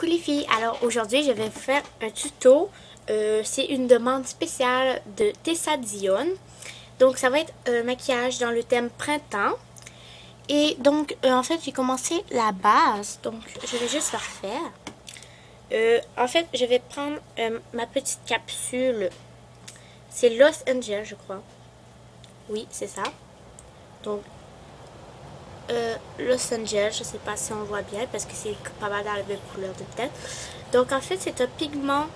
Coucou les filles, alors aujourd'hui je vais vous faire un tuto, c'est une demande spéciale de Tessa Dion. Donc ça va être un maquillage dans le thème printemps. Et donc en fait j'ai commencé la base, donc je vais juste la refaire. En fait je vais prendre ma petite capsule, c'est Los Angeles je crois. Oui c'est ça. Donc Los Angeles, je sais pas si on voit bien parce que c'est pas mal dans la même couleur de tête. Donc en fait c'est un pigment,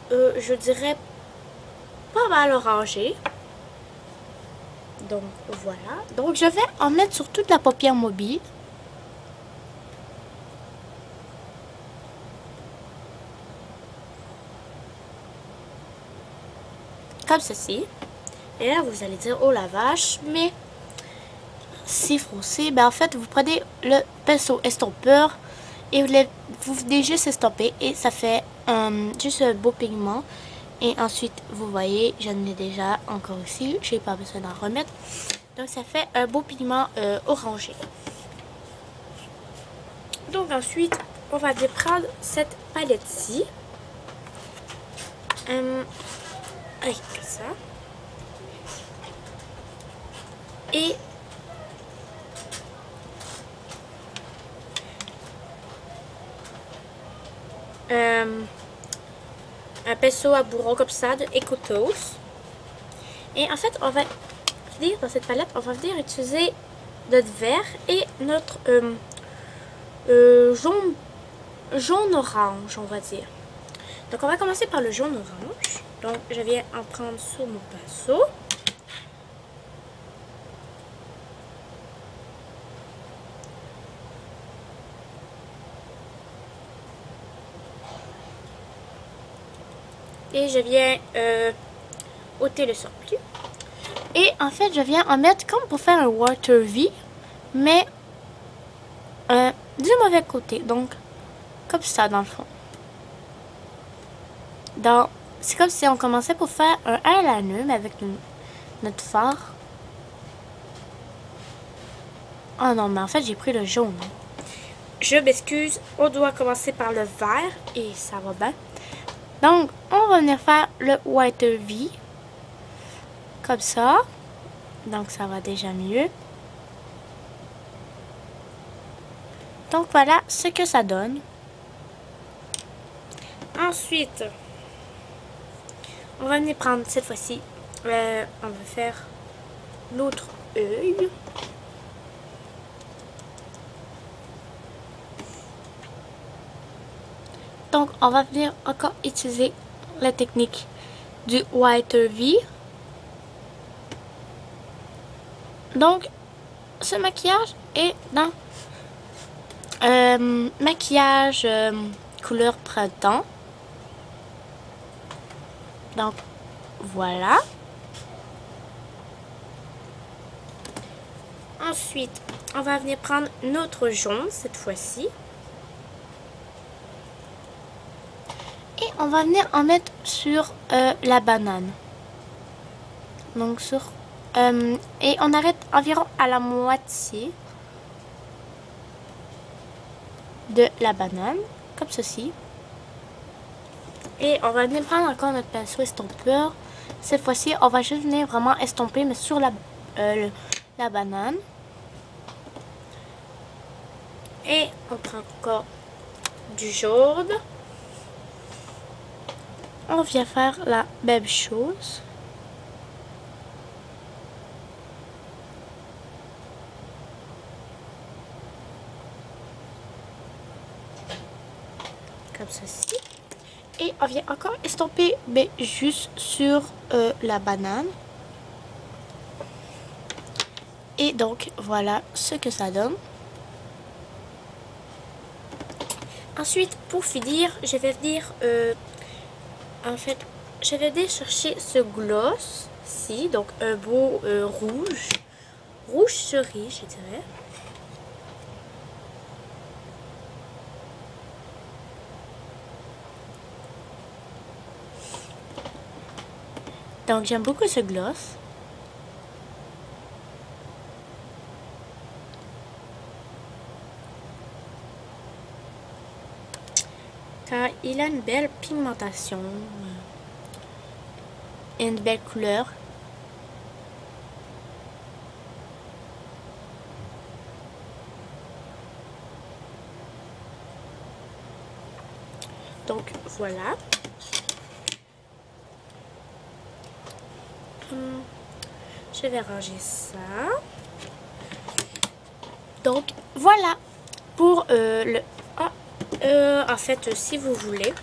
je dirais pas mal orangé. Donc voilà. Donc je vais en mettre sur toute la paupière mobile. Comme ceci. Et là vous allez dire oh la vache, mais c'est froncé. Ben en fait vous prenez le pinceau estompeur et vous venez juste estomper et ça fait juste un beau pigment. Et ensuite vous voyez j'en ai déjà encore ici, j'ai pas besoin d'en remettre. Donc ça fait un beau pigment orangé. Donc ensuite on va prendre cette palette-ci avec ça et un pinceau à bourreau comme ça de Ecotos. Et en fait on va venir dans cette palette, on va venir utiliser notre vert et notre jaune orange, on va dire. Donc on va commencer par le jaune orange. Donc je viens en prendre sur mon pinceau. Et je viens ôter le surplus. Et en fait je viens en mettre comme pour faire un water V, mais du mauvais côté. Donc comme ça dans le fond. C'est comme si on commençait pour faire un eyeliner, mais avec notre fard. Oh non, mais en fait, j'ai pris le jaune. Je m'excuse, on doit commencer par le vert et ça va bien. Donc, on va venir faire le white V. Comme ça. Donc, ça va déjà mieux. Donc, voilà ce que ça donne. Ensuite, on va venir prendre cette fois-ci, on va faire l'autre œil. Donc on va venir encore utiliser la technique du white V. Donc ce maquillage est dans maquillage couleur printemps. Donc voilà. Ensuite, on va venir prendre notre jaune cette fois-ci. Et on va venir en mettre sur la banane. Donc sur... et on arrête environ à la moitié de la banane. Comme ceci. Et on va venir prendre encore notre pinceau estompeur. Cette fois-ci, on va juste venir vraiment estomper, mais sur la banane. Et on prend encore du jaune. On vient faire la même chose. Comme ceci. Et on vient encore estomper, mais juste sur la banane. Et donc, voilà ce que ça donne. Ensuite, pour finir, je vais venir... en fait, je vais venir chercher ce gloss-ci. Donc, un beau rouge. Rouge cerise, je dirais. Donc, j'aime beaucoup ce gloss. car il a une belle pigmentation et une belle couleur. Donc voilà. Je vais ranger ça. Donc voilà pour le... en fait, si vous voulez.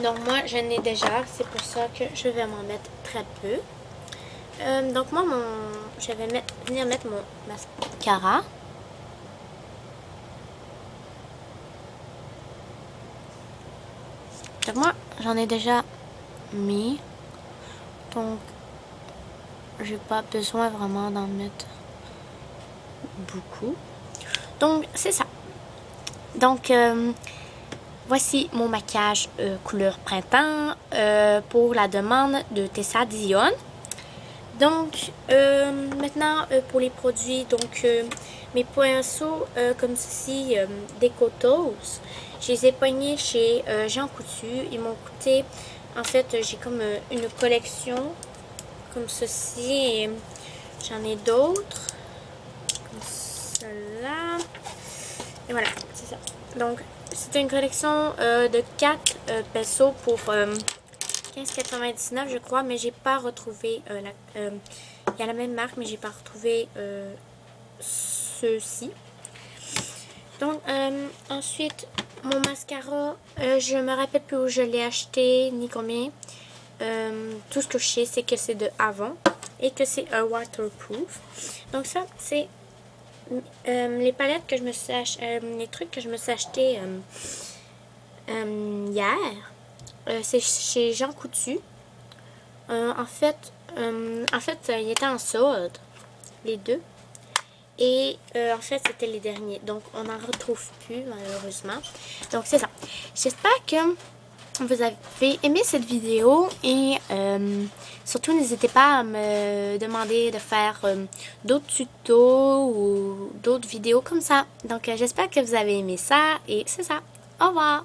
Donc moi, j'en ai déjà. C'est pour ça que je vais m'en mettre très peu. Donc moi, je vais venir mettre mon mascara. Donc moi, j'en ai déjà mis. Donc, j'ai pas besoin vraiment d'en mettre beaucoup. Donc, c'est ça. Donc, voici mon maquillage couleur printemps pour la demande de Tessa Dion. Donc, maintenant, pour les produits, donc, mes pinceaux comme ceci, Décotos, je les ai poignés chez Jean Coutu. Ils m'ont coûté, en fait, j'ai comme une collection comme ceci. Et j'en ai d'autres, comme celle-là. Et voilà, c'est ça. Donc, c'est une collection de 4 pesos pour 15,99 je crois, mais j'ai pas retrouvé il y a la même marque, mais j'ai pas retrouvé ceux-ci. Donc ensuite mon mascara, je me rappelle plus où je l'ai acheté ni combien. Tout ce que je sais, c'est que c'est de Avon et que c'est un waterproof. Donc ça, c'est les palettes que je me suis les trucs que je me suis acheté hier. C'est chez Jean Coutu. En fait, il était en solde, les deux. Et en fait, c'était les derniers. Donc, on n'en retrouve plus, malheureusement. Donc, c'est ça. J'espère que vous avez aimé cette vidéo. Et surtout, n'hésitez pas à me demander de faire d'autres tutos ou d'autres vidéos comme ça. Donc, j'espère que vous avez aimé ça. Et c'est ça. Au revoir!